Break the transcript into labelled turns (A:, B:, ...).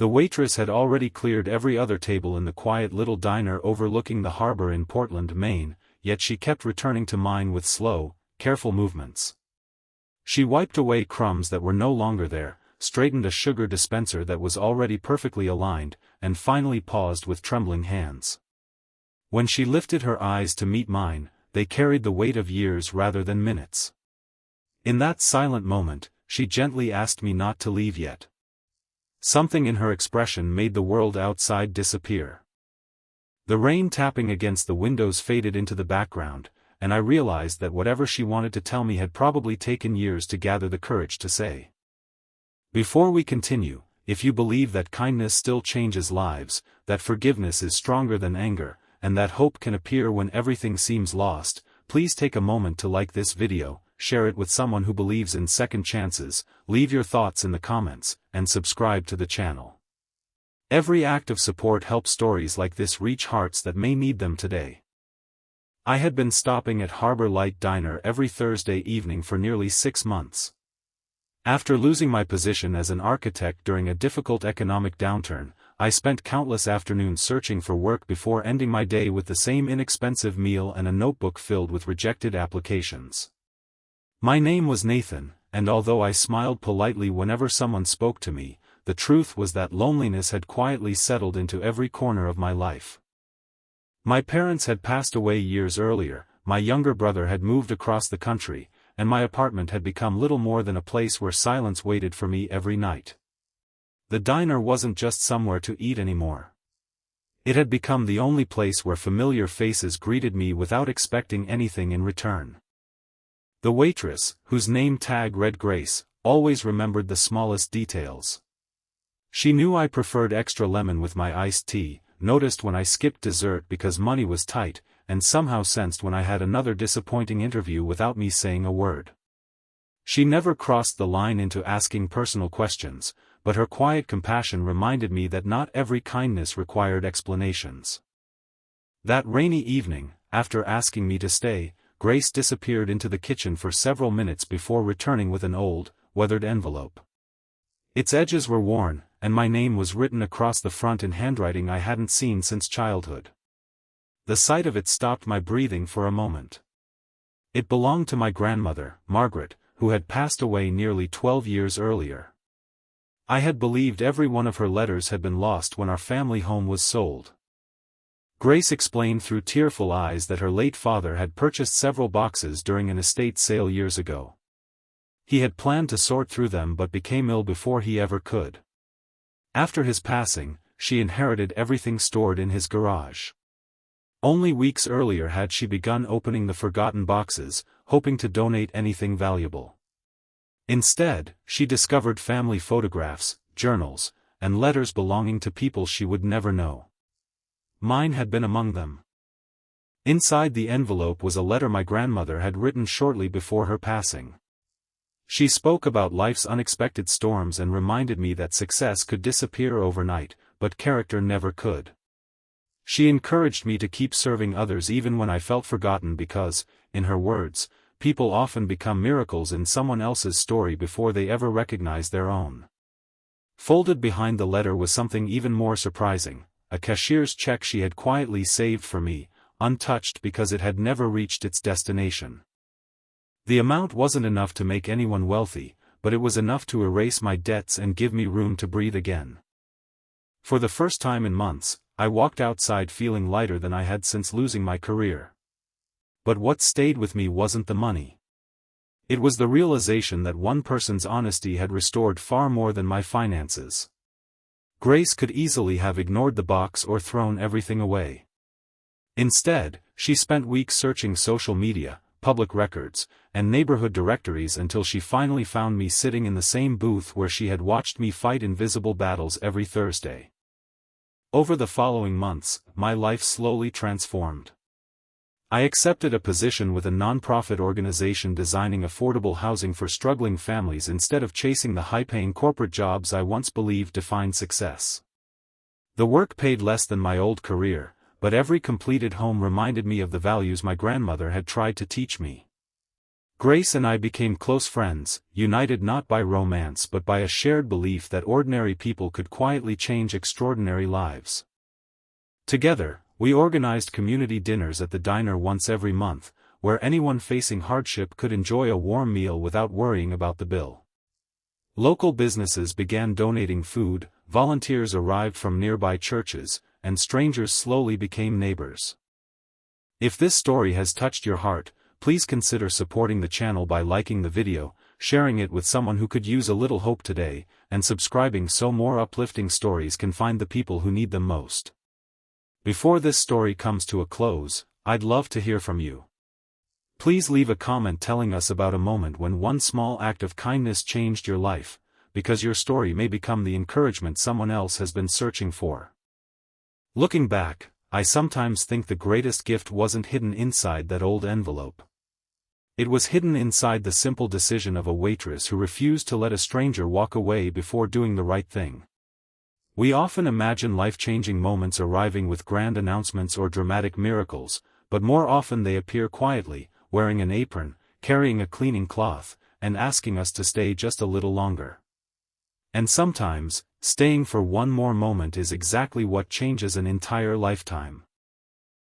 A: The waitress had already cleared every other table in the quiet little diner overlooking the harbor in Portland, Maine, yet she kept returning to mine with slow, careful movements. She wiped away crumbs that were no longer there, straightened a sugar dispenser that was already perfectly aligned, and finally paused with trembling hands. When she lifted her eyes to meet mine, they carried the weight of years rather than minutes. In that silent moment, she gently asked me not to leave yet. Something in her expression made the world outside disappear. The rain tapping against the windows faded into the background, and I realized that whatever she wanted to tell me had probably taken years to gather the courage to say. Before we continue, if you believe that kindness still changes lives, that forgiveness is stronger than anger, and that hope can appear when everything seems lost, please take a moment to like this video, share it with someone who believes in second chances, leave your thoughts in the comments, and subscribe to the channel. Every act of support helps stories like this reach hearts that may need them today. I had been stopping at Harbor Light Diner every Thursday evening for nearly 6 months. After losing my position as an architect during a difficult economic downturn, I spent countless afternoons searching for work before ending my day with the same inexpensive meal and a notebook filled with rejected applications. My name was Nathan, and although I smiled politely whenever someone spoke to me, the truth was that loneliness had quietly settled into every corner of my life. My parents had passed away years earlier, my younger brother had moved across the country, and my apartment had become little more than a place where silence waited for me every night. The diner wasn't just somewhere to eat anymore. It had become the only place where familiar faces greeted me without expecting anything in return. The waitress, whose name tag read Grace, always remembered the smallest details. She knew I preferred extra lemon with my iced tea, noticed when I skipped dessert because money was tight, and somehow sensed when I had another disappointing interview without me saying a word. She never crossed the line into asking personal questions, but her quiet compassion reminded me that not every kindness required explanations. That rainy evening, after asking me to stay, Grace disappeared into the kitchen for several minutes before returning with an old, weathered envelope. Its edges were worn, and my name was written across the front in handwriting I hadn't seen since childhood. The sight of it stopped my breathing for a moment. It belonged to my grandmother, Margaret, who had passed away nearly 12 years earlier. I had believed every one of her letters had been lost when our family home was sold. Grace explained through tearful eyes that her late father had purchased several boxes during an estate sale years ago. He had planned to sort through them but became ill before he ever could. After his passing, she inherited everything stored in his garage. Only weeks earlier had she begun opening the forgotten boxes, hoping to donate anything valuable. Instead, she discovered family photographs, journals, and letters belonging to people she would never know. Mine had been among them. Inside the envelope was a letter my grandmother had written shortly before her passing. She spoke about life's unexpected storms and reminded me that success could disappear overnight, but character never could. She encouraged me to keep serving others even when I felt forgotten because, in her words, people often become miracles in someone else's story before they ever recognize their own. Folded behind the letter was something even more surprising. A cashier's check she had quietly saved for me, untouched because it had never reached its destination. The amount wasn't enough to make anyone wealthy, but it was enough to erase my debts and give me room to breathe again. For the first time in months, I walked outside feeling lighter than I had since losing my career. But what stayed with me wasn't the money. It was the realization that one person's honesty had restored far more than my finances. Grace could easily have ignored the box or thrown everything away. Instead, she spent weeks searching social media, public records, and neighborhood directories until she finally found me sitting in the same booth where she had watched me fight invisible battles every Thursday. Over the following months, my life slowly transformed. I accepted a position with a nonprofit organization designing affordable housing for struggling families instead of chasing the high-paying corporate jobs I once believed defined success. The work paid less than my old career, but every completed home reminded me of the values my grandmother had tried to teach me. Grace and I became close friends, united not by romance but by a shared belief that ordinary people could quietly change extraordinary lives. Together, we organized community dinners at the diner once every month, where anyone facing hardship could enjoy a warm meal without worrying about the bill. Local businesses began donating food, volunteers arrived from nearby churches, and strangers slowly became neighbors. If this story has touched your heart, please consider supporting the channel by liking the video, sharing it with someone who could use a little hope today, and subscribing so more uplifting stories can find the people who need them most. Before this story comes to a close, I'd love to hear from you. Please leave a comment telling us about a moment when one small act of kindness changed your life, because your story may become the encouragement someone else has been searching for. Looking back, I sometimes think the greatest gift wasn't hidden inside that old envelope. It was hidden inside the simple decision of a waitress who refused to let a stranger walk away before doing the right thing. We often imagine life-changing moments arriving with grand announcements or dramatic miracles, but more often they appear quietly, wearing an apron, carrying a cleaning cloth, and asking us to stay just a little longer. And sometimes, staying for one more moment is exactly what changes an entire lifetime.